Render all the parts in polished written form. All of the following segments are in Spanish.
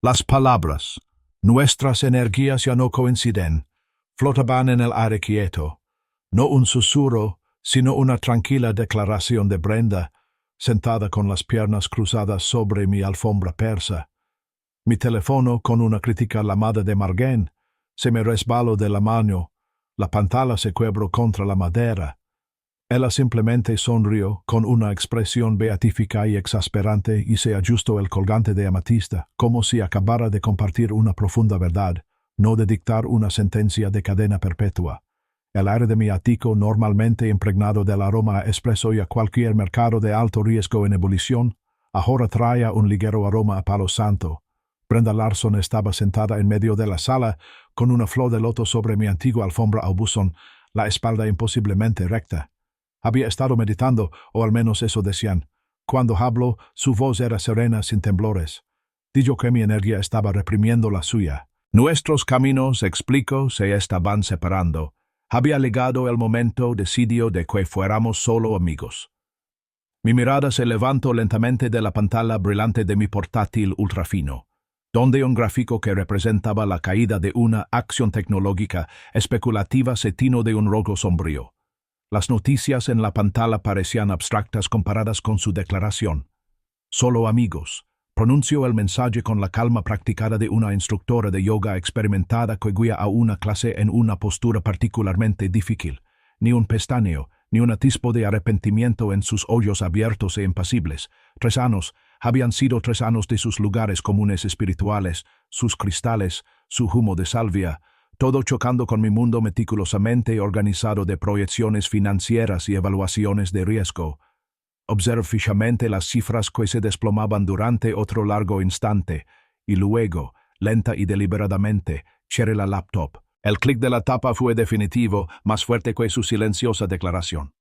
Las palabras, nuestras energías ya no coinciden, flotaban en el aire quieto. No un susurro, sino una tranquila declaración de Brenda, sentada con las piernas cruzadas sobre mi alfombra persa. Mi teléfono, con una crítica lamada de Margen, se me resbaló de la mano. La pantalla se quebró contra la madera. Ella simplemente sonrió con una expresión beatífica y exasperante y se ajustó el colgante de amatista, como si acabara de compartir una profunda verdad, no de dictar una sentencia de cadena perpetua. El aire de mi ático, normalmente impregnado del aroma a espresso y a cualquier mercado de alto riesgo en ebullición, ahora traía un ligero aroma a palo santo. Brenda Larson estaba sentada en medio de la sala, con una flor de loto sobre mi antigua alfombra au buzón, la espalda imposiblemente recta. Había estado meditando, o al menos eso decían. Cuando habló, su voz era serena sin temblores. Dijo que mi energía estaba reprimiendo la suya. Nuestros caminos, explico, se estaban separando. Había llegado el momento decidido de que fuéramos solo amigos. Mi mirada se levantó lentamente de la pantalla brillante de mi portátil ultrafino, donde un gráfico que representaba la caída de una acción tecnológica especulativa se tinó de un rojo sombrío. Las noticias en la pantalla parecían abstractas comparadas con su declaración. Solo amigos. Pronunció el mensaje con la calma practicada de una instructora de yoga experimentada que guía a una clase en una postura particularmente difícil. Ni un pestañeo, ni un atisbo de arrepentimiento en sus ojos abiertos e impasibles. 3 años, habían sido 3 años de sus lugares comunes espirituales, sus cristales, su humo de salvia, todo chocando con mi mundo meticulosamente organizado de proyecciones financieras y evaluaciones de riesgo. Observé fijamente las cifras que se desplomaban durante otro largo instante, y luego, lenta y deliberadamente, cerré la laptop. El clic de la tapa fue definitivo, más fuerte que su silenciosa declaración.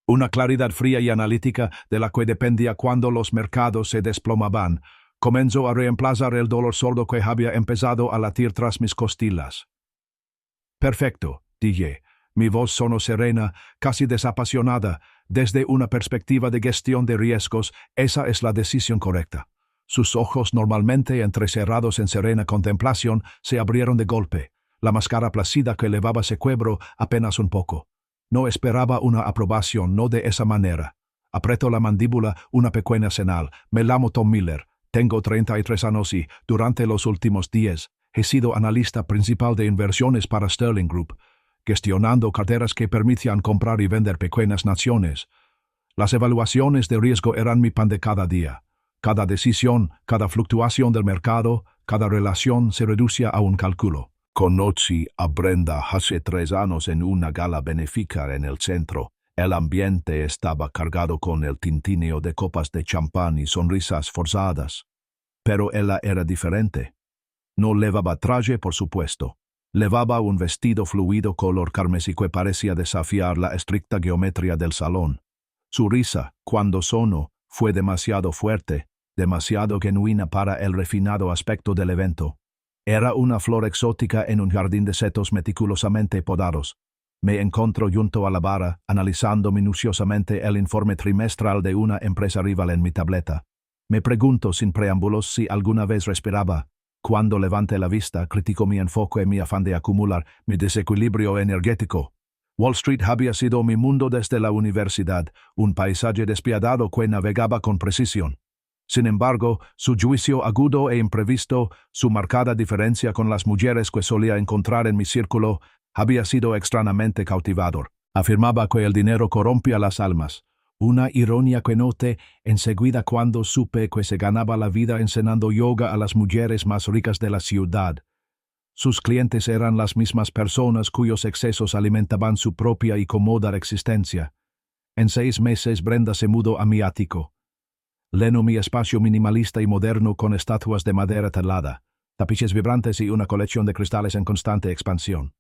Una claridad fría y analítica de la que dependía cuando los mercados se desplomaban, comenzó a reemplazar el dolor sordo que había empezado a latir tras mis costillas. Perfecto, dije. Mi voz sonó serena, casi desapasionada. Desde una perspectiva de gestión de riesgos, esa es la decisión correcta. Sus ojos, normalmente entrecerrados en serena contemplación, se abrieron de golpe. La máscara plácida que elevaba se quebró apenas un poco. No esperaba una aprobación, no de esa manera. Apretó la mandíbula, una pequeña señal. Me llamo Tom Miller. Tengo 33 años y, durante los últimos 10, he sido analista principal de inversiones para Sterling Group, gestionando carteras que permitían comprar y vender pequeñas naciones. Las evaluaciones de riesgo eran mi pan de cada día. Cada decisión, cada fluctuación del mercado, cada relación se reducía a un cálculo. Conocí a Brenda hace 3 años en una gala benéfica en el centro. El ambiente estaba cargado con el tintineo de copas de champán y sonrisas forzadas. Pero ella era diferente. No llevaba traje, por supuesto. Llevaba un vestido fluido color carmesí que parecía desafiar la estricta geometría del salón. Su risa, cuando sonó, fue demasiado fuerte, demasiado genuina para el refinado aspecto del evento. Era una flor exótica en un jardín de setos meticulosamente podados. Me encontró junto a la barra, analizando minuciosamente el informe trimestral de una empresa rival en mi tableta. Me pregunto sin preámbulos si alguna vez respiraba. Cuando levanté la vista, criticó mi enfoque y mi afán de acumular, mi desequilibrio energético. Wall Street había sido mi mundo desde la universidad, un paisaje despiadado que navegaba con precisión. Sin embargo, su juicio agudo e imprevisto, su marcada diferencia con las mujeres que solía encontrar en mi círculo, había sido extrañamente cautivador. Afirmaba que el dinero corrompía las almas. Una ironía que noté enseguida cuando supe que se ganaba la vida enseñando yoga a las mujeres más ricas de la ciudad. Sus clientes eran las mismas personas cuyos excesos alimentaban su propia y cómoda existencia. En 6 meses Brenda se mudó a mi ático. Llenó mi espacio minimalista y moderno con estatuas de madera talada, tapices vibrantes y una colección de cristales en constante expansión.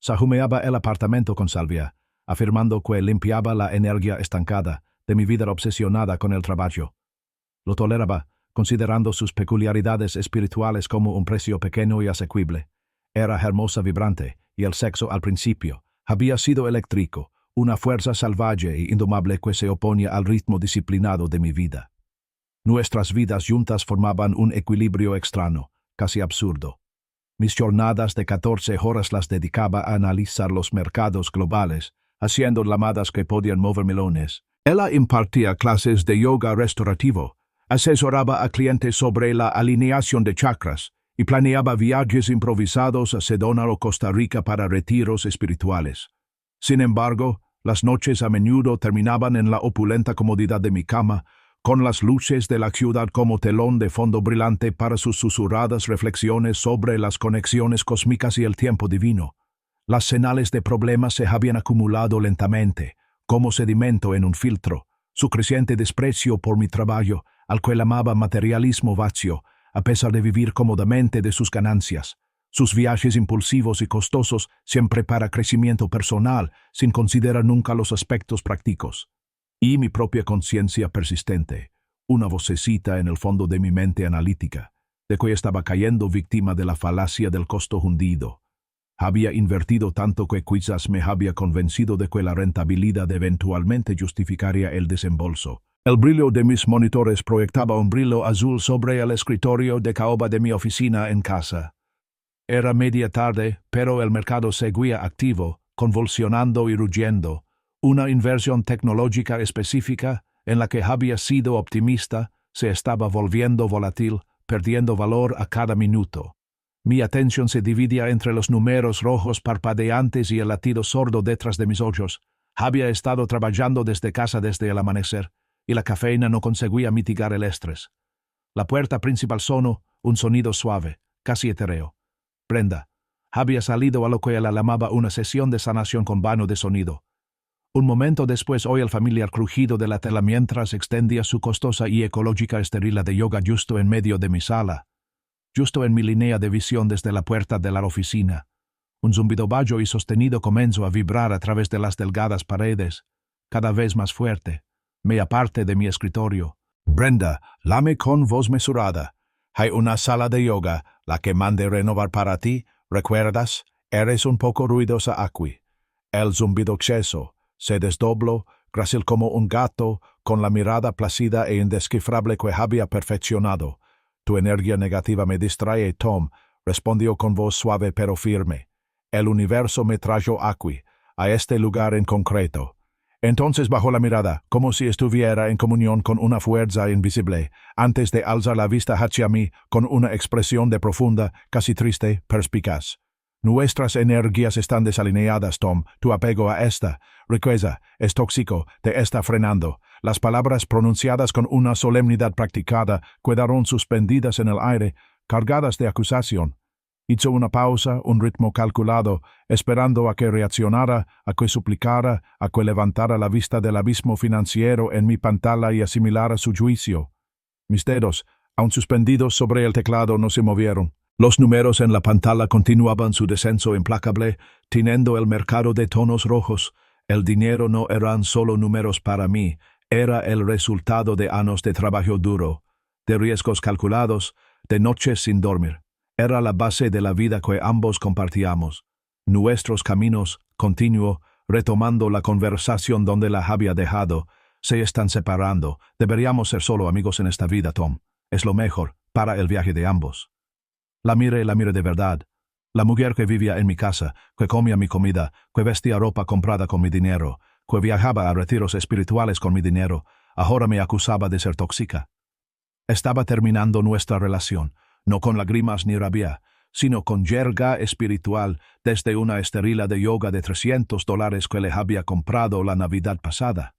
Sajumeaba el apartamento con salvia, afirmando que limpiaba la energía estancada de mi vida obsesionada con el trabajo. Lo toleraba, considerando sus peculiaridades espirituales como un precio pequeño y asequible. Era hermosa, vibrante, y el sexo al principio había sido eléctrico, una fuerza salvaje e indomable que se oponía al ritmo disciplinado de mi vida. Nuestras vidas juntas formaban un equilibrio extraño, casi absurdo. Mis jornadas de 14 horas las dedicaba a analizar los mercados globales, haciendo llamadas que podían mover melones. Ella impartía clases de yoga restaurativo, asesoraba a clientes sobre la alineación de chakras y planeaba viajes improvisados a Sedona o Costa Rica para retiros espirituales. Sin embargo, las noches a menudo terminaban en la opulenta comodidad de mi cama, con las luces de la ciudad como telón de fondo brillante para sus susurradas reflexiones sobre las conexiones cósmicas y el tiempo divino. Las señales de problemas se habían acumulado lentamente, como sedimento en un filtro. Su creciente desprecio por mi trabajo, al cual llamaba materialismo vacío, a pesar de vivir cómodamente de sus ganancias. Sus viajes impulsivos y costosos siempre para crecimiento personal, sin considerar nunca los aspectos prácticos. Y mi propia conciencia persistente, una vocecita en el fondo de mi mente analítica, de que estaba cayendo víctima de la falacia del costo hundido. Había invertido tanto que quizás me había convencido de que la rentabilidad eventualmente justificaría el desembolso. El brillo de mis monitores proyectaba un brillo azul sobre el escritorio de caoba de mi oficina en casa. Era media tarde, pero el mercado seguía activo, convulsionando y rugiendo. Una inversión tecnológica específica, en la que había sido optimista, se estaba volviendo volátil, perdiendo valor a cada minuto. Mi atención se dividía entre los números rojos parpadeantes y el latido sordo detrás de mis ojos. Había estado trabajando desde casa desde el amanecer, y la cafeína no conseguía mitigar el estrés. La puerta principal sonó, un sonido suave, casi etéreo. Brenda había salido a lo que ella llamaba una sesión de sanación con baño de sonido. Un momento después oí el familiar crujido de la tela mientras extendía su costosa y ecológica esterila de yoga justo en medio de mi sala, justo en mi línea de visión desde la puerta de la oficina. Un zumbido bajo y sostenido comenzó a vibrar a través de las delgadas paredes, cada vez más fuerte, media parte de mi escritorio. Brenda, lame con voz mesurada. Hay una sala de yoga, la que mandé renovar para ti, ¿recuerdas? Eres un poco ruidosa aquí. El zumbido exceso se desdobló, grácil como un gato, con la mirada plácida e indescifrable que había perfeccionado. Tu energía negativa me distrae, Tom, respondió con voz suave pero firme. El universo me trajo aquí, a este lugar en concreto. Entonces bajó la mirada, como si estuviera en comunión con una fuerza invisible, antes de alzar la vista hacia mí con una expresión de profunda, casi triste, perspicaz. Nuestras energías están desalineadas, Tom. Tu apego a esta riqueza es tóxico, te está frenando. Las palabras pronunciadas con una solemnidad practicada quedaron suspendidas en el aire, cargadas de acusación. Hizo una pausa, un ritmo calculado, esperando a que reaccionara, a que suplicara, a que levantara la vista del abismo financiero en mi pantalla y asimilara su juicio. Mis dedos, aun suspendidos sobre el teclado, no se movieron. Los números en la pantalla continuaban su descenso implacable, tiñendo el mercado de tonos rojos. El dinero no eran solo números para mí, era el resultado de años de trabajo duro, de riesgos calculados, de noches sin dormir. Era la base de la vida que ambos compartíamos. Nuestros caminos, continuo, retomando la conversación donde la había dejado, se están separando. Deberíamos ser solo amigos en esta vida, Tom. Es lo mejor para el viaje de ambos. La miré de verdad. La mujer que vivía en mi casa, que comía mi comida, que vestía ropa comprada con mi dinero, que viajaba a retiros espirituales con mi dinero, ahora me acusaba de ser tóxica. Estaba terminando nuestra relación, no con lágrimas ni rabia, sino con yerga espiritual desde una esterila de yoga de $300 que le había comprado la Navidad pasada.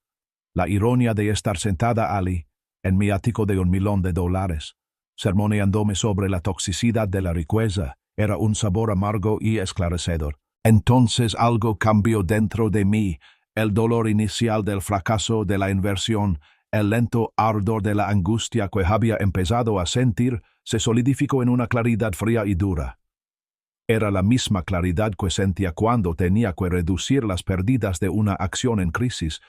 La ironía de estar sentada allí, en mi ático de $1,000,000, sermoneándome sobre la toxicidad de la riqueza, era un sabor amargo y esclarecedor. Entonces algo cambió dentro de mí, el dolor inicial del fracaso de la inversión, el lento ardor de la angustia que había empezado a sentir, se solidificó en una claridad fría y dura. Era la misma claridad que sentía cuando tenía que reducir las pérdidas de una acción en crisis,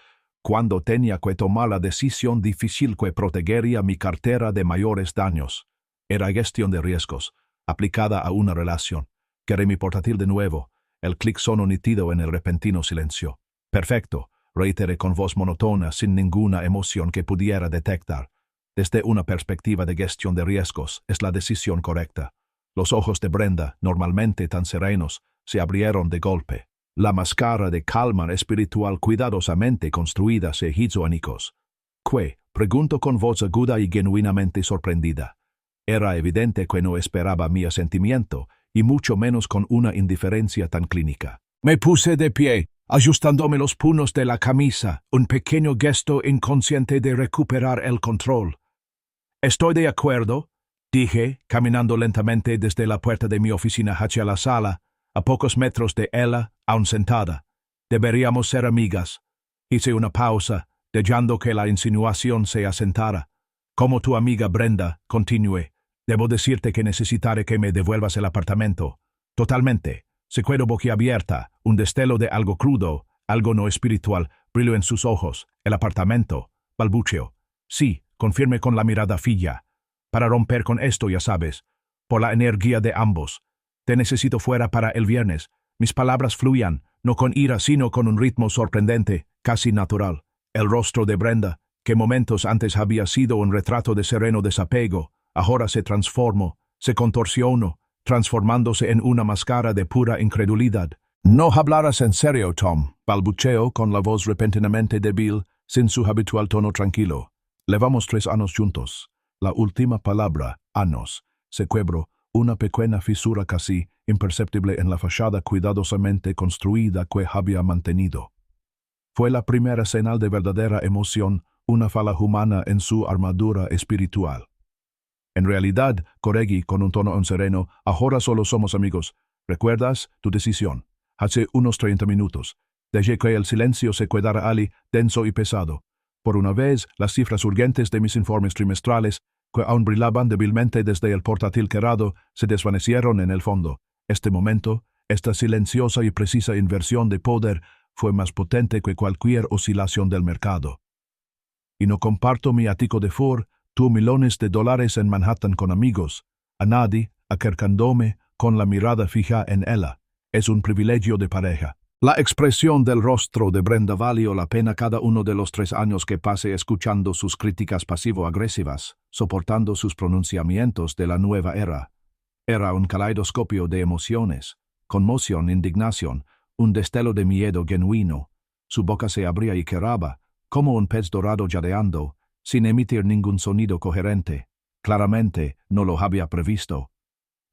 cuando tenía que tomar la decisión difícil que protegería mi cartera de mayores daños. Era gestión de riesgos, aplicada a una relación. Queré mi portátil de nuevo. El clic sonó nítido en el repentino silencio. Perfecto, reiteré con voz monótona sin ninguna emoción que pudiera detectar. Desde una perspectiva de gestión de riesgos, es la decisión correcta. Los ojos de Brenda, normalmente tan serenos, se abrieron de golpe. La máscara de calma espiritual cuidadosamente construida se hizo añicos. «¿Qué?», preguntó con voz aguda y genuinamente sorprendida. Era evidente que no esperaba mi asentimiento, y mucho menos con una indiferencia tan clínica. Me puse de pie, ajustándome los puños de la camisa, un pequeño gesto inconsciente de recuperar el control. «Estoy de acuerdo», dije, caminando lentamente desde la puerta de mi oficina hacia la sala, a pocos metros de ella, aún sentada. «Deberíamos ser amigas». Hice una pausa, dejando que la insinuación se asentara. «Como tu amiga Brenda», continué, «debo decirte que necesitaré que me devuelvas el apartamento. Totalmente». Se quedó boquiabierta, un destello de algo crudo, algo no espiritual, brilló en sus ojos. «El apartamento», balbuceó. «Sí», confirmé con la mirada fija. «Para romper con esto, ya sabes, por la energía de ambos. Te necesito fuera para el viernes». Mis palabras fluían, no con ira, sino con un ritmo sorprendente, casi natural. El rostro de Brenda, que momentos antes había sido un retrato de sereno desapego, ahora se transformó, se contorsionó, transformándose en una máscara de pura incredulidad. «No hablarás en serio, Tom», balbuceó con la voz repentinamente débil, sin su habitual tono tranquilo. «Llevamos 3 años juntos». La última palabra, años, se quebró, una pequeña fisura casi imperceptible en la fachada cuidadosamente construida que había mantenido. Fue la primera señal de verdadera emoción, una fala humana en su armadura espiritual. «En realidad», corregí con un tono sereno, «ahora solo somos amigos. ¿Recuerdas tu decisión? Hace unos 30 minutos. Dejé que el silencio se quedara allí, denso y pesado. Por una vez, las cifras urgentes de mis informes trimestrales, que aún brillaban débilmente desde el portátil quebrado, se desvanecieron en el fondo. Este momento, esta silenciosa y precisa inversión de poder, fue más potente que cualquier oscilación del mercado. Y no comparto mi ático de Ford, tú millones de dólares en Manhattan con amigos, a nadie, acercándome con la mirada fija en ella. Es un privilegio de pareja. La expresión del rostro de Brenda valió la pena cada uno de los 3 años que pasé escuchando sus críticas pasivo-agresivas, soportando sus pronunciamientos de la nueva era. Era un caleidoscopio de emociones, conmoción, indignación, un destello de miedo genuino. Su boca se abría y cerraba, como un pez dorado jadeando, sin emitir ningún sonido coherente. Claramente no lo había previsto.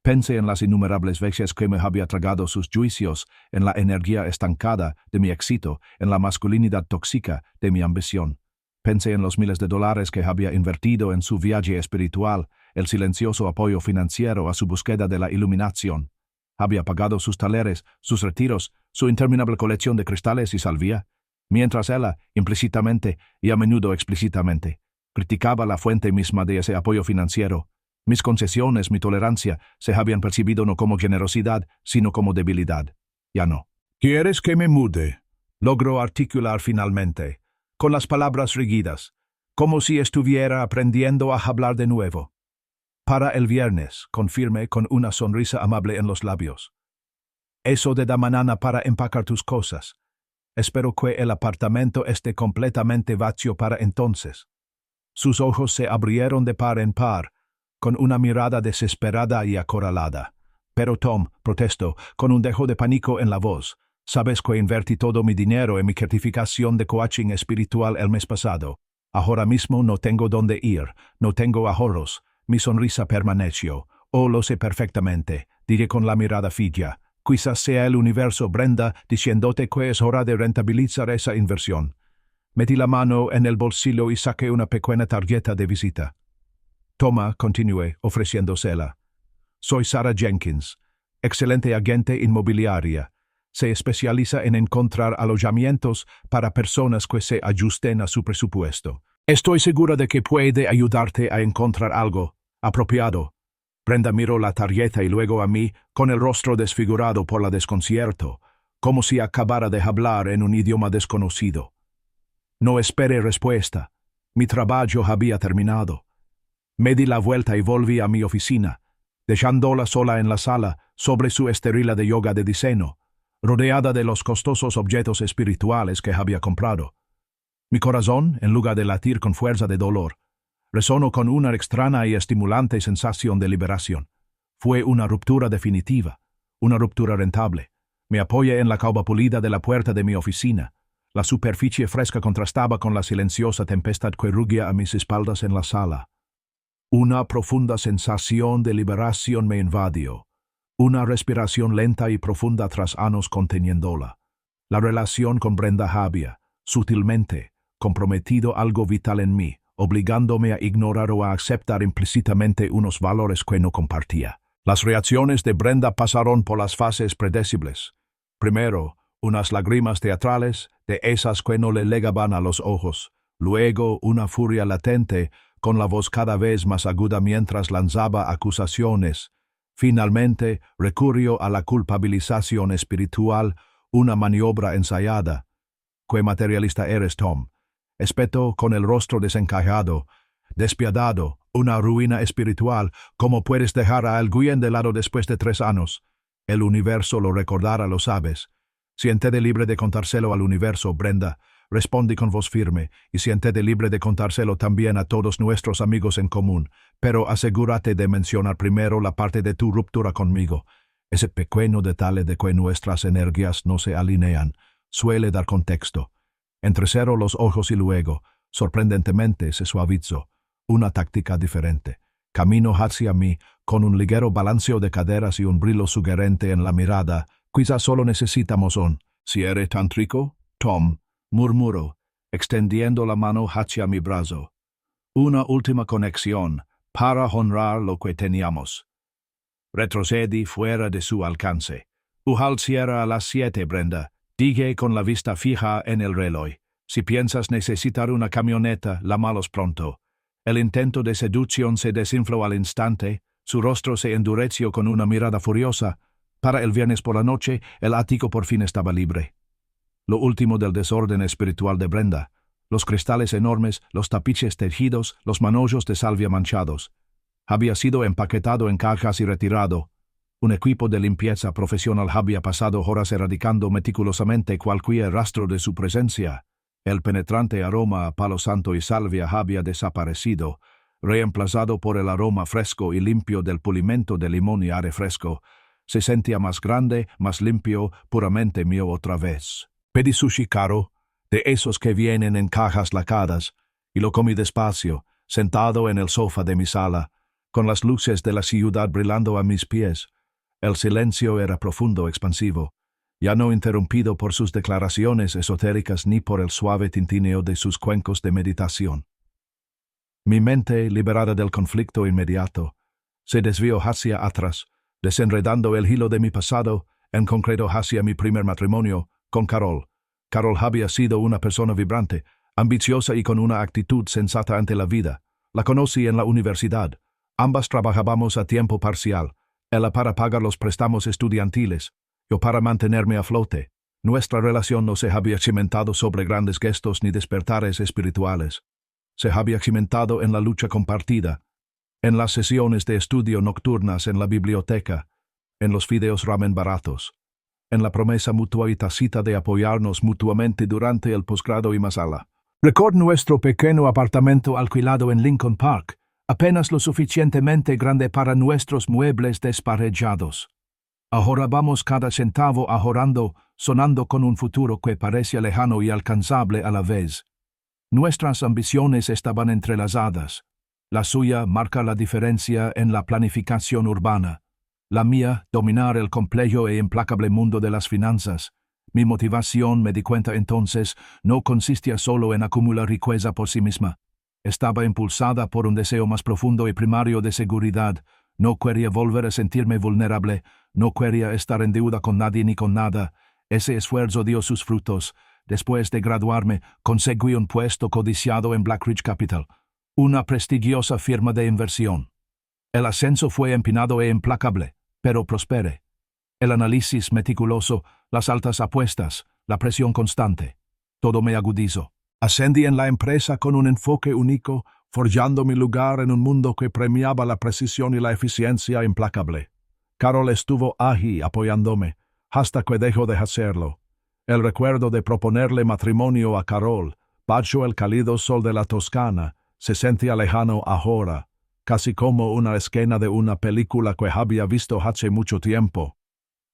Pensé en las innumerables veces que me había tragado sus juicios, en la energía estancada de mi éxito, en la masculinidad tóxica de mi ambición. Pensé en los miles de dólares que había invertido en su viaje espiritual, el silencioso apoyo financiero a su búsqueda de la iluminación. Había pagado sus taleres, sus retiros, su interminable colección de cristales y salvia, mientras ella, implícitamente y a menudo explícitamente, criticaba la fuente misma de ese apoyo financiero. Mis concesiones, mi tolerancia, se habían percibido no como generosidad, sino como debilidad. Ya no. «¿Quieres que me mude?», logró articular finalmente, con las palabras rígidas, como si estuviera aprendiendo a hablar de nuevo. «Para el viernes», confirmé con una sonrisa amable en los labios. «Eso de da mañana para empacar tus cosas. Espero que el apartamento esté completamente vacío para entonces». Sus ojos se abrieron de par en par, con una mirada desesperada y acorralada. «Pero Tom», protestó, con un dejo de pánico en la voz, «sabes que invertí todo mi dinero en mi certificación de coaching espiritual el mes pasado. Ahora mismo no tengo dónde ir, no tengo ahorros». Mi sonrisa permaneció. «Oh, lo sé perfectamente», dije con la mirada fija. «Quizás sea el universo, Brenda, diciéndote que es hora de rentabilizar esa inversión». Metí la mano en el bolsillo y saqué una pequeña tarjeta de visita. «Toma», continué, ofreciéndosela. «Soy Sarah Jenkins, excelente agente inmobiliaria. Se especializa en encontrar alojamientos para personas que se ajusten a su presupuesto. Estoy segura de que puede ayudarte a encontrar algo apropiado». Brenda miró la tarjeta y luego a mí, con el rostro desfigurado por la desconcierto, como si acabara de hablar en un idioma desconocido. No esperé respuesta. Mi trabajo había terminado. Me di la vuelta y volví a mi oficina, dejándola sola en la sala sobre su esterilla de yoga de diseño, rodeada de los costosos objetos espirituales que había comprado. Mi corazón, en lugar de latir con fuerza de dolor, resonó con una extraña y estimulante sensación de liberación. Fue una ruptura definitiva, una ruptura rentable. Me apoyé en la calva pulida de la puerta de mi oficina. La superficie fresca contrastaba con la silenciosa tempestad que rugía a mis espaldas en la sala. Una profunda sensación de liberación me invadió. Una respiración lenta y profunda tras años conteniéndola. La relación con Brenda había, sutilmente, comprometido algo vital en mí, obligándome a ignorar o a aceptar implícitamente unos valores que no compartía. Las reacciones de Brenda pasaron por las fases predecibles. Primero, unas lágrimas teatrales, de esas que no le llegaban a los ojos. Luego, una furia latente, con la voz cada vez más aguda mientras lanzaba acusaciones. Finalmente, recurrió a la culpabilización espiritual, una maniobra ensayada. «¿Qué materialista eres, Tom?», espetó con el rostro desencajado. «Despiadado, una ruina espiritual. ¿Cómo puedes dejar a alguien de lado después de 3 años? El universo lo recordará, lo sabes». «Siéntete libre de contárselo al universo, Brenda», respondí con voz firme, «y siéntete libre de contárselo también a todos nuestros amigos en común, pero asegúrate de mencionar primero la parte de tu ruptura conmigo. Ese pequeño detalle de que nuestras energías no se alinean suele dar contexto». Entrecerró los ojos y luego, sorprendentemente, se suavizó. Una táctica diferente. Caminó hacia mí, con un ligero balanceo de caderas y un brillo sugerente en la mirada. «Quizás solo necesitamos un cierre tántrico, Tom», murmuró, extendiendo la mano hacia mi brazo. «Una última conexión, para honrar lo que teníamos». Retrocedí fuera de su alcance. «Ujal cierra a las 7, Brenda», dije con la vista fija en el reloj. «Si piensas necesitar una camioneta, llámalos pronto». El intento de seducción se desinfló al instante, su rostro se endureció con una mirada furiosa. Para el viernes por la noche, el ático por fin estaba libre. Lo último del desorden espiritual de Brenda, los cristales enormes, los tapices tejidos, los manojos de salvia manchados. Había sido empaquetado en cajas y retirado. Un equipo de limpieza profesional había pasado horas erradicando meticulosamente cualquier rastro de su presencia. El penetrante aroma a palo santo y salvia había desaparecido, reemplazado por el aroma fresco y limpio del pulimento de limón y aire fresco. Se sentía más grande, más limpio, puramente mío otra vez. Pedí sushi caro, de esos que vienen en cajas lacadas, y lo comí despacio, sentado en el sofá de mi sala, con las luces de la ciudad brillando a mis pies. El silencio era profundo, expansivo, ya no interrumpido por sus declaraciones esotéricas ni por el suave tintineo de sus cuencos de meditación. Mi mente, liberada del conflicto inmediato, se desvió hacia atrás, desenredando el hilo de mi pasado, en concreto hacia mi primer matrimonio, con Carol. Carol había sido una persona vibrante, ambiciosa y con una actitud sensata ante la vida. La conocí en la universidad. Ambas trabajábamos a tiempo parcial, ella para pagar los préstamos estudiantiles, yo para mantenerme a flote. Nuestra relación no se había cimentado sobre grandes gestos ni despertares espirituales. Se había cimentado en la lucha compartida, en las sesiones de estudio nocturnas en la biblioteca, en los fideos ramen baratos, en la promesa mutua y tácita de apoyarnos mutuamente durante el posgrado y más allá. Recuerdo nuestro pequeño apartamento alquilado en Lincoln Park, apenas lo suficientemente grande para nuestros muebles desparejados. Ahorrábamos cada centavo ahorrando, sonando con un futuro que parecía lejano y alcanzable a la vez. Nuestras ambiciones estaban entrelazadas. La suya marca la diferencia en la planificación urbana. La mía, dominar el complejo e implacable mundo de las finanzas. Mi motivación, me di cuenta entonces, no consistía solo en acumular riqueza por sí misma. Estaba impulsada por un deseo más profundo y primario de seguridad. No quería volver a sentirme vulnerable, no quería estar en deuda con nadie ni con nada. Ese esfuerzo dio sus frutos. Después de graduarme, conseguí un puesto codiciado en Blackridge Capital, una prestigiosa firma de inversión. El ascenso fue empinado e implacable, pero prosperé. El análisis meticuloso, las altas apuestas, la presión constante, todo me agudizó. Ascendí en la empresa con un enfoque único, forjando mi lugar en un mundo que premiaba la precisión y la eficiencia implacable. Carol estuvo allí apoyándome, hasta que dejó de hacerlo. El recuerdo de proponerle matrimonio a Carol, bajo el cálido sol de la Toscana, se sentía lejano ahora. casi como una escena de una película que había visto hace mucho tiempo.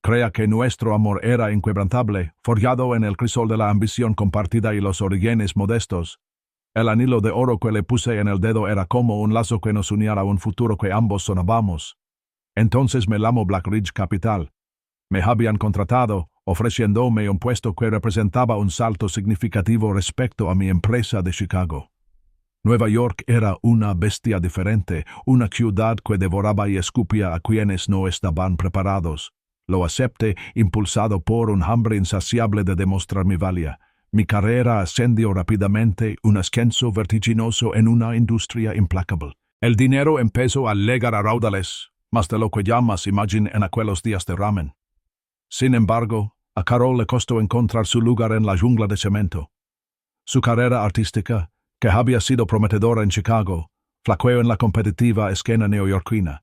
Creía que nuestro amor era inquebrantable, forjado en el crisol de la ambición compartida y los orígenes modestos. El anillo de oro que le puse en el dedo era como un lazo que nos unía a un futuro que ambos soñábamos. Entonces me llamó Blackridge Capital. Me habían contratado, ofreciéndome un puesto que representaba un salto significativo respecto a mi empresa de Chicago. Nueva York era una bestia diferente, una ciudad que devoraba y escupía a quienes no estaban preparados. Lo acepté, impulsado por un hambre insaciable de demostrar mi valía. Mi carrera ascendió rápidamente, un ascenso vertiginoso en una industria implacable. El dinero empezó a llegar a raudales, más de lo que jamás imaginé en aquellos días de ramen. Sin embargo, a Carol le costó encontrar su lugar en la jungla de cemento. Su carrera artística, que había sido prometedora en Chicago, flaqueó en la competitiva escena neoyorquina.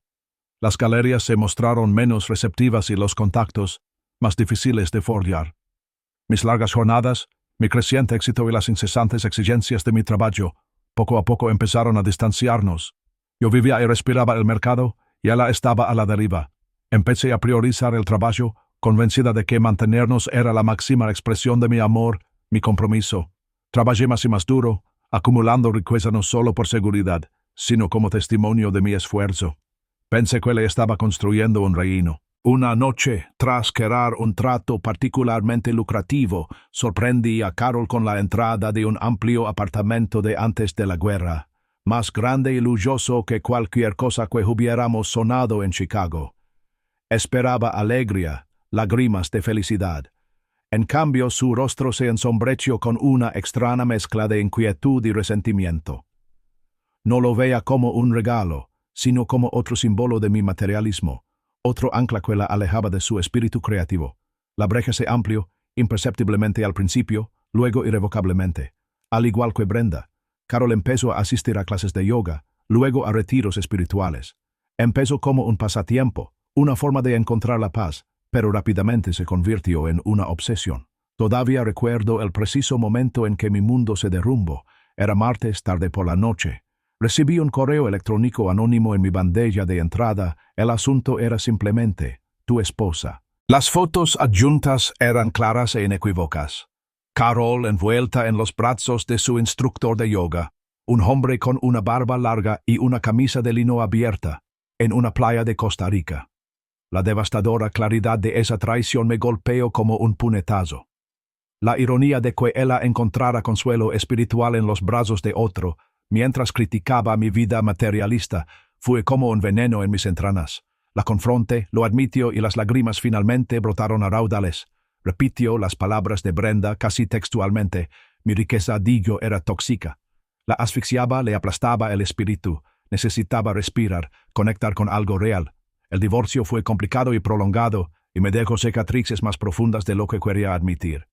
Las galerías se mostraron menos receptivas y los contactos más difíciles de forjar. Mis largas jornadas, mi creciente éxito y las incesantes exigencias de mi trabajo, poco a poco empezaron a distanciarnos. Yo vivía y respiraba el mercado, y ella estaba a la deriva. Empecé a priorizar el trabajo, convencida de que mantenernos era la máxima expresión de mi amor, mi compromiso. Trabajé más y más duro, acumulando riqueza no solo por seguridad, sino como testimonio de mi esfuerzo. Pensé que le estaba construyendo un reino. Una noche, tras querer un trato particularmente lucrativo, sorprendí a Carol con la entrada de un amplio apartamento de antes de la guerra, más grande y lujoso que cualquier cosa que hubiéramos sonado en Chicago. Esperaba alegría, lágrimas de felicidad. En cambio, su rostro se ensombreció con una extraña mezcla de inquietud y resentimiento. No lo veía como un regalo, sino como otro símbolo de mi materialismo, otro ancla que la alejaba de su espíritu creativo. La brecha se amplió, imperceptiblemente al principio, luego irrevocablemente. Al igual que Brenda, Carol empezó a asistir a clases de yoga, luego a retiros espirituales. Empezó como un pasatiempo, una forma de encontrar la paz, pero rápidamente se convirtió en una obsesión. Todavía recuerdo el preciso momento en que mi mundo se derrumbó. Era martes tarde por la noche. Recibí un correo electrónico anónimo en mi bandeja de entrada. El asunto era simplemente, tu esposa. Las fotos adjuntas eran claras e inequívocas. Carol envuelta en los brazos de su instructor de yoga, un hombre con una barba larga y una camisa de lino abierta, en una playa de Costa Rica. La devastadora claridad de esa traición me golpeó como un puñetazo. La ironía de que ella encontrara consuelo espiritual en los brazos de otro, mientras criticaba mi vida materialista, fue como un veneno en mis entrañas. La confronté, lo admitió y las lágrimas finalmente brotaron a raudales. Repitió las palabras de Brenda casi textualmente. Mi riqueza, digo, era tóxica. La asfixiaba, le aplastaba el espíritu. Necesitaba respirar, conectar con algo real. El divorcio fue complicado y prolongado, y me dejó cicatrices más profundas de lo que quería admitir.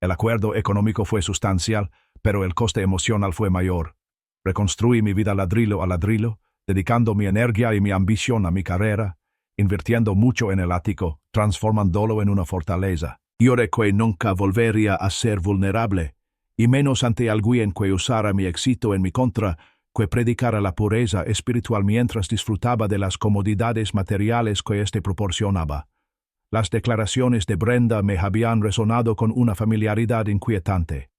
El acuerdo económico fue sustancial, pero el coste emocional fue mayor. Reconstruí mi vida ladrillo a ladrillo, dedicando mi energía y mi ambición a mi carrera, invirtiendo mucho en el ático, transformándolo en una fortaleza. Juré que nunca volvería a ser vulnerable, y menos ante alguien que usara mi éxito en mi contra, que predicara la pureza espiritual mientras disfrutaba de las comodidades materiales que éste proporcionaba. Las declaraciones de Brenda me habían resonado con una familiaridad inquietante.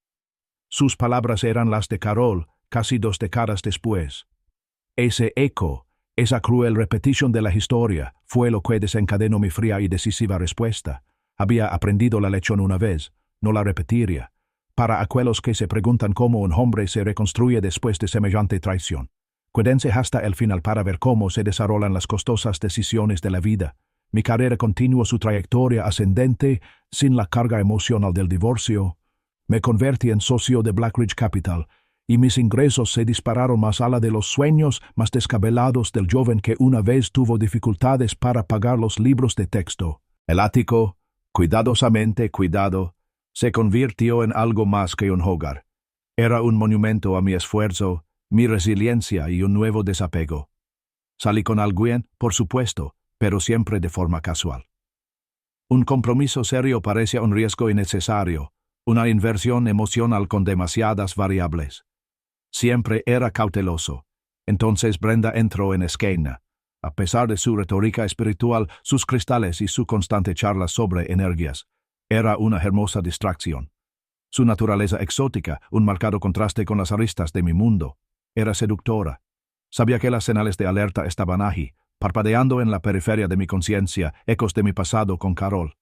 Sus palabras eran las de Carol, casi 2 décadas después. Ese eco, esa cruel repetición de la historia, fue lo que desencadenó mi fría y decisiva respuesta. Había aprendido la lección una vez, no la repetiría. Para aquellos que se preguntan cómo un hombre se reconstruye después de semejante traición, quédense hasta el final para ver cómo se desarrollan las costosas decisiones de la vida. Mi carrera continuó su trayectoria ascendente sin la carga emocional del divorcio. Me convertí en socio de Blackridge Capital, y mis ingresos se dispararon más allá de los sueños más descabelados del joven que una vez tuvo dificultades para pagar los libros de texto. El ático, cuidadosamente cuidado, se convirtió en algo más que un hogar. Era un monumento a mi esfuerzo, mi resiliencia y un nuevo desapego. Salí con alguien, por supuesto, pero siempre de forma casual. Un compromiso serio parecía un riesgo innecesario, una inversión emocional con demasiadas variables. Siempre era cauteloso. Entonces Brenda entró en escena. A pesar de su retórica espiritual, sus cristales y su constante charla sobre energías, era una hermosa distracción. Su naturaleza exótica, un marcado contraste con las aristas de mi mundo, era seductora. Sabía que las señales de alerta estaban allí, parpadeando en la periferia de mi conciencia, ecos de mi pasado con Carol.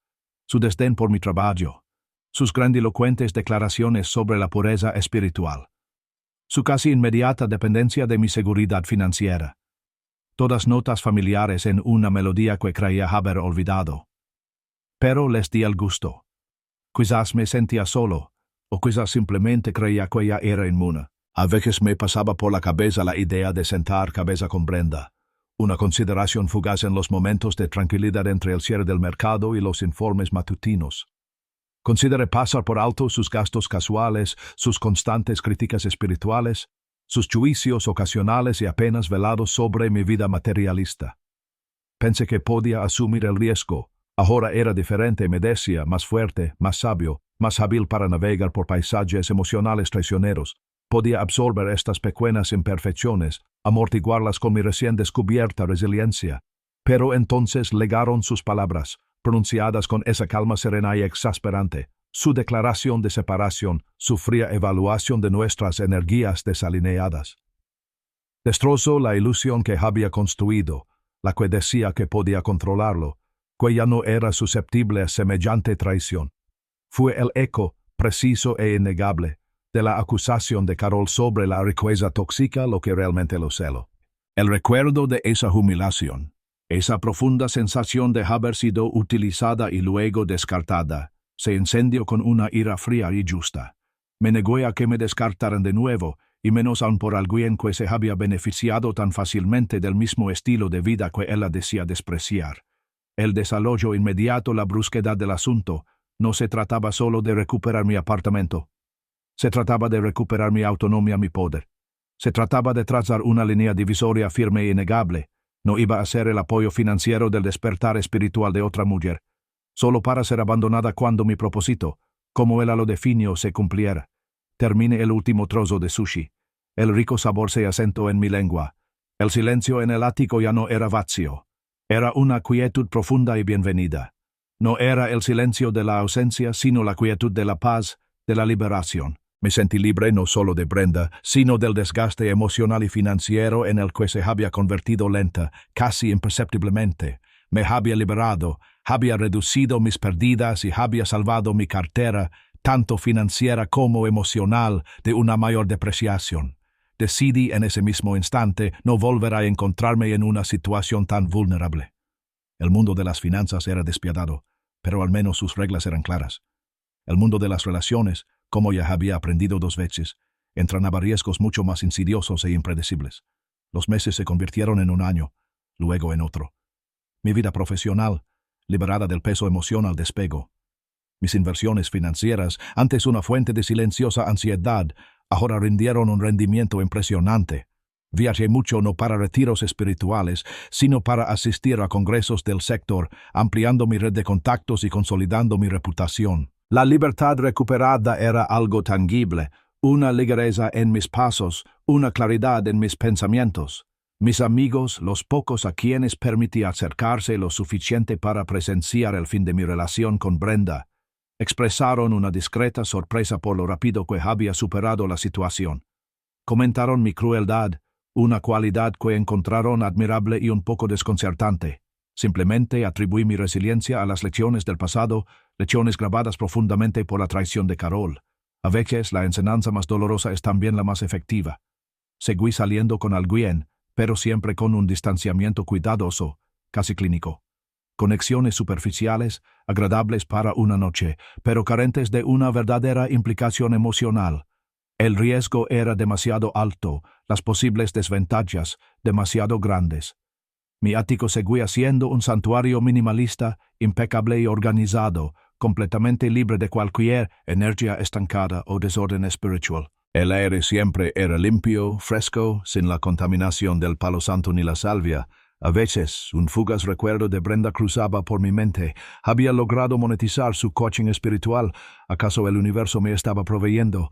Su desdén por mi trabajo, sus grandilocuentes declaraciones sobre la pureza espiritual, su casi inmediata dependencia de mi seguridad financiera. Todas notas familiares en una melodía que creía haber olvidado. Pero les di el gusto. Quizás me sentía solo, o quizás simplemente creía que ella era inmune. A veces me pasaba por la cabeza la idea de sentar cabeza con Brenda, una consideración fugaz en los momentos de tranquilidad entre el cierre del mercado y los informes matutinos. Consideré pasar por alto sus gastos casuales, sus constantes críticas espirituales, sus juicios ocasionales y apenas velados sobre mi vida materialista. Pensé que podía asumir el riesgo. Ahora era diferente, me decía, más fuerte, más sabio, más hábil para navegar por paisajes emocionales traicioneros. Podía absorber estas pequeñas imperfecciones, amortiguarlas con mi recién descubierta resiliencia. Pero entonces llegaron sus palabras, pronunciadas con esa calma serena y exasperante, su declaración de separación, su fría evaluación de nuestras energías desalineadas. Destrozó la ilusión que había construido, la que decía que podía controlarlo, que ya no era susceptible a semejante traición. Fue el eco, preciso e innegable, de la acusación de Carol sobre la riqueza tóxica lo que realmente lo celó. El recuerdo de esa humillación, esa profunda sensación de haber sido utilizada y luego descartada, se encendió con una ira fría y justa. Me negó a que me descartaran de nuevo, y menos aún por alguien que se había beneficiado tan fácilmente del mismo estilo de vida que ella decía despreciar. El desalojo inmediato, la brusquedad del asunto, no se trataba solo de recuperar mi apartamento. Se trataba de recuperar mi autonomía, mi poder. Se trataba de trazar una línea divisoria firme e innegable. No iba a ser el apoyo financiero del despertar espiritual de otra mujer, solo para ser abandonada cuando mi propósito, como ella lo definió, se cumpliera. Termine el último trozo de sushi. El rico sabor se asentó en mi lengua. El silencio en el ático ya no era vacío. Era una quietud profunda y bienvenida. No era el silencio de la ausencia, sino la quietud de la paz, de la liberación. Me sentí libre no solo de Brenda, sino del desgaste emocional y financiero en el que se había convertido lenta, casi imperceptiblemente. Me había liberado, había reducido mis pérdidas y había salvado mi cartera, tanto financiera como emocional, de una mayor depreciación. Decidí en ese mismo instante no volver a encontrarme en una situación tan vulnerable. El mundo de las finanzas era despiadado, pero al menos sus reglas eran claras. El mundo de las relaciones, como ya había aprendido 2 veces, entranaba riesgos mucho más insidiosos e impredecibles. Los meses se convirtieron en un año, luego en otro. Mi vida profesional, liberada del peso emocional, despegó. Mis inversiones financieras, antes una fuente de silenciosa ansiedad, ahora rindieron un rendimiento impresionante. Viajé mucho no para retiros espirituales, sino para asistir a congresos del sector, ampliando mi red de contactos y consolidando mi reputación. La libertad recuperada era algo tangible, una ligereza en mis pasos, una claridad en mis pensamientos. Mis amigos, los pocos a quienes permití acercarse lo suficiente para presenciar el fin de mi relación con Brenda, expresaron una discreta sorpresa por lo rápido que había superado la situación. Comentaron mi crueldad, una cualidad que encontraron admirable y un poco desconcertante. Simplemente atribuí mi resiliencia a las lecciones del pasado, lecciones grabadas profundamente por la traición de Carol. A veces la enseñanza más dolorosa es también la más efectiva. Seguí saliendo con alguien, pero siempre con un distanciamiento cuidadoso, casi clínico. Conexiones superficiales, agradables para una noche, pero carentes de una verdadera implicación emocional. El riesgo era demasiado alto, las posibles desventajas demasiado grandes. Mi ático seguía siendo un santuario minimalista, impecable y organizado, completamente libre de cualquier energía estancada o desorden espiritual. El aire siempre era limpio, fresco, sin la contaminación del palo santo ni la salvia. A veces, un fugaz recuerdo de Brenda cruzaba por mi mente. Había logrado monetizar su coaching espiritual. ¿Acaso el universo me estaba proveyendo?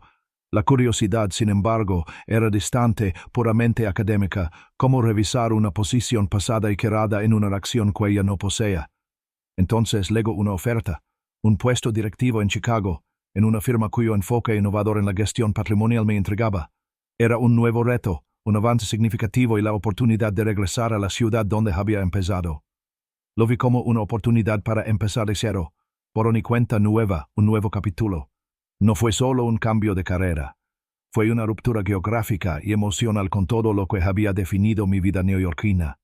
La curiosidad, sin embargo, era distante, puramente académica, como revisar una posición pasada y quedada en una reacción que ella no posea. Entonces legó una oferta, un puesto directivo en Chicago, en una firma cuyo enfoque innovador en la gestión patrimonial me intrigaba. Era un nuevo reto, un avance significativo y la oportunidad de regresar a la ciudad donde había empezado. Lo vi como una oportunidad para empezar de cero, por una cuenta nueva, un nuevo capítulo. No fue solo un cambio de carrera. Fue una ruptura geográfica y emocional con todo lo que había definido mi vida neoyorquina.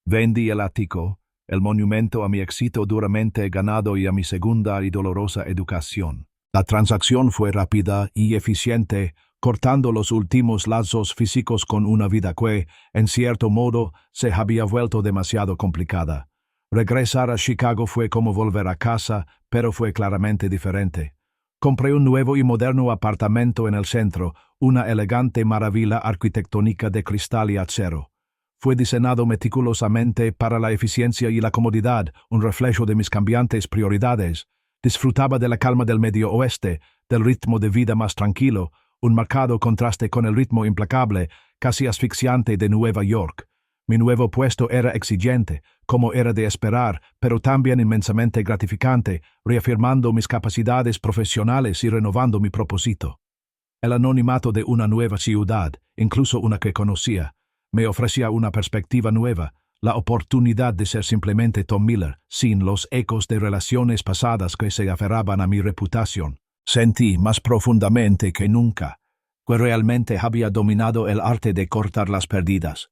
Vendí el ático, el monumento a mi éxito duramente ganado y a mi segunda y dolorosa educación. La transacción fue rápida y eficiente, cortando los últimos lazos físicos con una vida que, en cierto modo, se había vuelto demasiado complicada. Regresar a Chicago fue como volver a casa, pero fue claramente diferente. Compré un nuevo y moderno apartamento en el centro, una elegante maravilla arquitectónica de cristal y acero. Fue diseñado meticulosamente para la eficiencia y la comodidad, un reflejo de mis cambiantes prioridades. Disfrutaba de la calma del Medio Oeste, del ritmo de vida más tranquilo, un marcado contraste con el ritmo implacable, casi asfixiante de Nueva York. Mi nuevo puesto era exigente, como era de esperar, pero también inmensamente gratificante, reafirmando mis capacidades profesionales y renovando mi propósito. El anonimato de una nueva ciudad, incluso una que conocía, me ofrecía una perspectiva nueva, la oportunidad de ser simplemente Tom Miller, sin los ecos de relaciones pasadas que se aferraban a mi reputación. Sentí más profundamente que nunca que realmente había dominado el arte de cortar las pérdidas.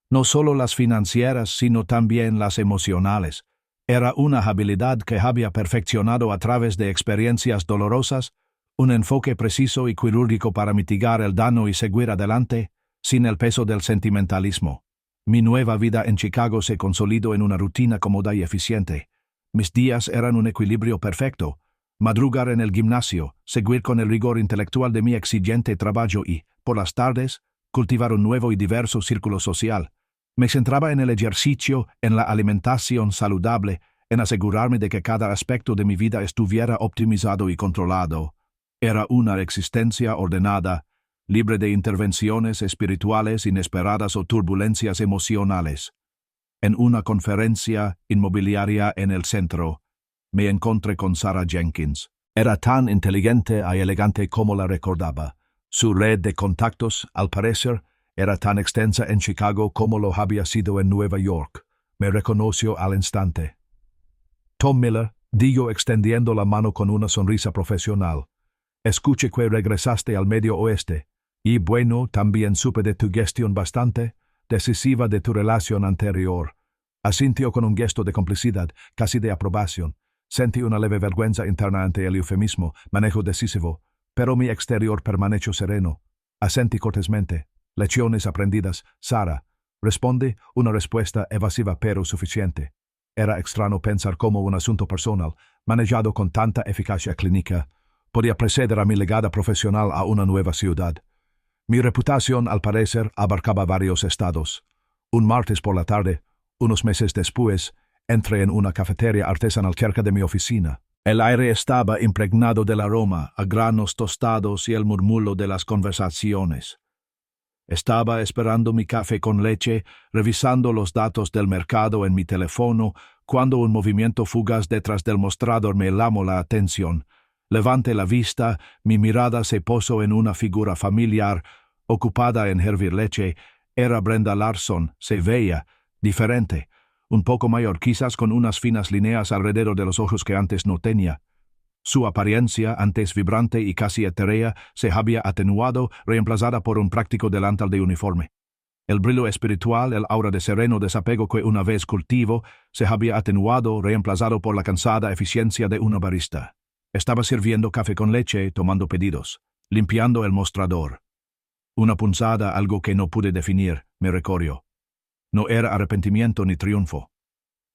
No solo las financieras, sino también las emocionales. Era una habilidad que había perfeccionado a través de experiencias dolorosas, un enfoque preciso y quirúrgico para mitigar el daño y seguir adelante, sin el peso del sentimentalismo. Mi nueva vida en Chicago se consolidó en una rutina cómoda y eficiente. Mis días eran un equilibrio perfecto. Madrugar en el gimnasio, seguir con el rigor intelectual de mi exigente trabajo y, por las tardes, cultivar un nuevo y diverso círculo social. Me centraba en el ejercicio, en la alimentación saludable, en asegurarme de que cada aspecto de mi vida estuviera optimizado y controlado. Era una existencia ordenada, libre de intervenciones espirituales inesperadas o turbulencias emocionales. En una conferencia inmobiliaria en el centro, me encontré con Sarah Jenkins. Era tan inteligente y elegante como la recordaba. Su red de contactos, al parecer, era tan extensa en Chicago como lo había sido en Nueva York. Me reconoció al instante. Tom Miller, dijo extendiendo la mano con una sonrisa profesional. Escuché que regresaste al Medio Oeste. Y bueno, también supe de tu gestión bastante decisiva de tu relación anterior. Asintió con un gesto de complicidad, casi de aprobación. Sentí una leve vergüenza interna ante el eufemismo, manejo decisivo, pero mi exterior permaneció sereno. Asentí cortésmente. Lecciones aprendidas, Sara. Responde una respuesta evasiva pero suficiente. Era extraño pensar cómo un asunto personal, manejado con tanta eficacia clínica, podía preceder a mi legada profesional a una nueva ciudad. Mi reputación, al parecer, abarcaba varios estados. Un martes por la tarde, unos meses después, entré en una cafetería artesanal cerca de mi oficina. El aire estaba impregnado del aroma a granos tostados y el murmullo de las conversaciones. Estaba esperando mi café con leche, revisando los datos del mercado en mi teléfono, cuando un movimiento fugaz detrás del mostrador me llamó la atención. Levanté la vista, mi mirada se posó en una figura familiar, ocupada en hervir leche. Era Brenda Larson, se veía diferente, un poco mayor, quizás con unas finas líneas alrededor de los ojos que antes no tenía. Su apariencia, antes vibrante y casi etérea, se había atenuado, reemplazada por un práctico delantal de uniforme. El brillo espiritual, el aura de sereno desapego que una vez cultivo, se había atenuado, reemplazado por la cansada eficiencia de una barista. Estaba sirviendo café con leche, tomando pedidos, limpiando el mostrador. Una punzada, algo que no pude definir, me recorrió. No era arrepentimiento ni triunfo.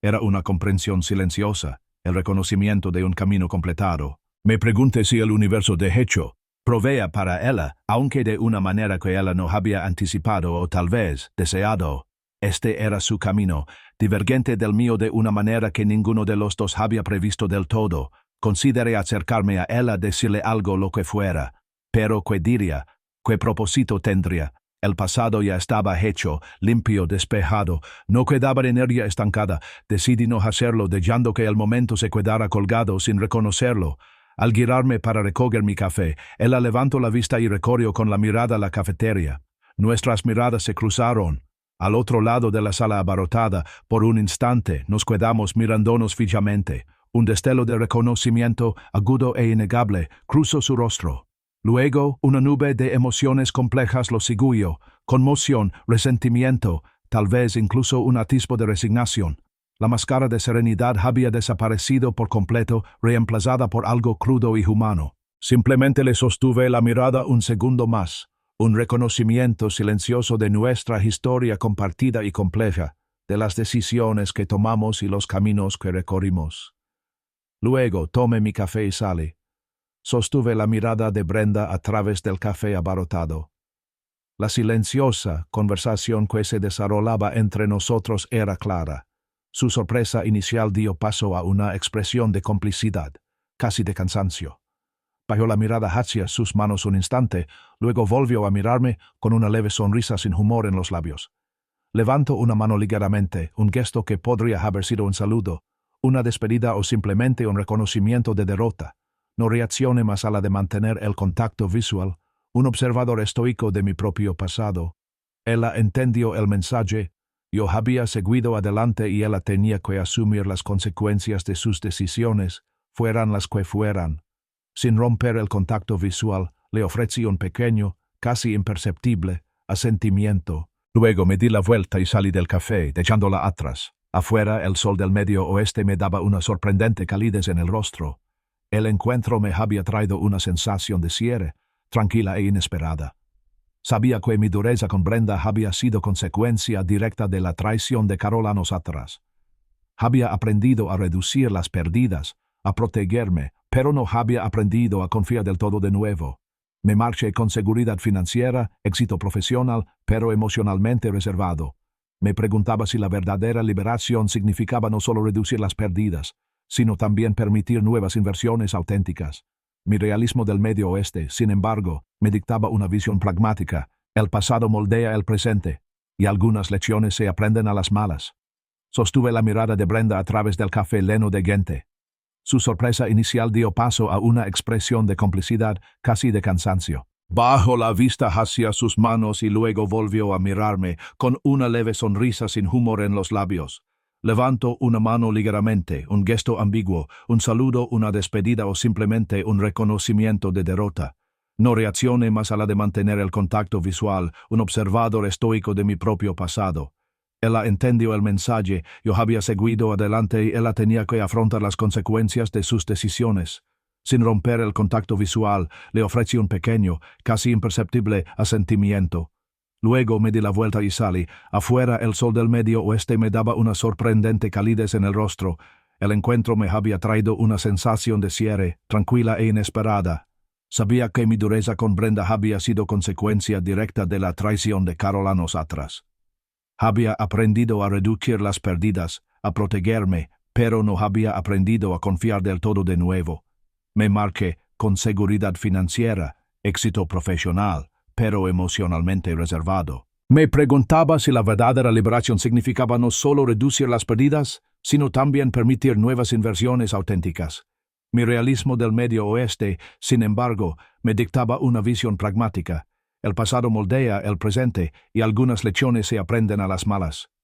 Era una comprensión silenciosa, el reconocimiento de un camino completado. Me pregunté si el universo de hecho provea para ella, aunque de una manera que ella no había anticipado o tal vez deseado. Este era su camino, divergente del mío de una manera que ninguno de los dos había previsto del todo. Consideré acercarme a ella, decirle algo lo que fuera. Pero ¿qué diría? ¿Qué propósito tendría? El pasado ya estaba hecho, limpio, despejado. No quedaba energía estancada. Decidí no hacerlo, dejando que el momento se quedara colgado sin reconocerlo. Al girarme para recoger mi café, ella levantó la vista y recorrió con la mirada la cafetería. Nuestras miradas se cruzaron. Al otro lado de la sala abarrotada, por un instante, nos quedamos mirándonos fijamente. Un destello de reconocimiento, agudo e innegable, cruzó su rostro. Luego, una nube de emociones complejas lo siguió, conmoción, resentimiento, tal vez incluso un atisbo de resignación. La máscara de serenidad había desaparecido por completo, reemplazada por algo crudo y humano. Simplemente le sostuve la mirada un segundo más, un reconocimiento silencioso de nuestra historia compartida y compleja, de las decisiones que tomamos y los caminos que recorrimos. Luego tomé mi café y salí. Sostuve la mirada de Brenda a través del café abarrotado. La silenciosa conversación que se desarrollaba entre nosotros era clara. Su sorpresa inicial dio paso a una expresión de complicidad, casi de cansancio. Bajó la mirada hacia sus manos un instante, luego volvió a mirarme con una leve sonrisa sin humor en los labios. Levantó una mano ligeramente, un gesto que podría haber sido un saludo, una despedida o simplemente un reconocimiento de derrota. No reaccioné más a la de mantener el contacto visual, un observador estoico de mi propio pasado. Ella entendió el mensaje. Yo había seguido adelante y ella tenía que asumir las consecuencias de sus decisiones, fueran las que fueran. Sin romper el contacto visual, le ofrecí un pequeño, casi imperceptible, asentimiento. Luego me di la vuelta y salí del café, dejándola atrás. Afuera, el sol del medio oeste me daba una sorprendente calidez en el rostro. El encuentro me había traído una sensación de cierre, tranquila e inesperada. Sabía que mi dureza con Brenda había sido consecuencia directa de la traición de Carol años atrás. Había aprendido a reducir las pérdidas, a protegerme, pero no había aprendido a confiar del todo de nuevo. Me marché con seguridad financiera, éxito profesional, pero emocionalmente reservado. Me preguntaba si la verdadera liberación significaba no solo reducir las pérdidas, sino también permitir nuevas inversiones auténticas. Mi realismo del Medio Oeste, sin embargo, me dictaba una visión pragmática. El pasado moldea el presente, y algunas lecciones se aprenden a las malas. Sostuve la mirada de Brenda a través del café lleno de gente. Su sorpresa inicial dio paso a una expresión de complicidad, casi de cansancio. Bajó la vista hacia sus manos y luego volvió a mirarme, con una leve sonrisa sin humor en los labios. Levanto una mano ligeramente, un gesto ambiguo, un saludo, una despedida o simplemente un reconocimiento de derrota. No reaccioné más a la de mantener el contacto visual, un observador estoico de mi propio pasado. Ella entendió el mensaje, yo había seguido adelante y ella tenía que afrontar las consecuencias de sus decisiones. Sin romper el contacto visual, le ofrecí un pequeño, casi imperceptible asentimiento. Luego me di la vuelta y salí. Afuera el sol del medio oeste me daba una sorprendente calidez en el rostro. El encuentro me había traído una sensación de cierre, tranquila e inesperada. Sabía que mi dureza con Brenda había sido consecuencia directa de la traición de Carol años atrás. Había aprendido a reducir las pérdidas, a protegerme, pero no había aprendido a confiar del todo de nuevo. Me marqué con seguridad financiera, éxito profesional, pero emocionalmente reservado. Me preguntaba si la verdadera liberación significaba no solo reducir las pérdidas, sino también permitir nuevas inversiones auténticas. Mi realismo del Medio Oeste, sin embargo, me dictaba una visión pragmática. El pasado moldea el presente y algunas lecciones se aprenden a las malas.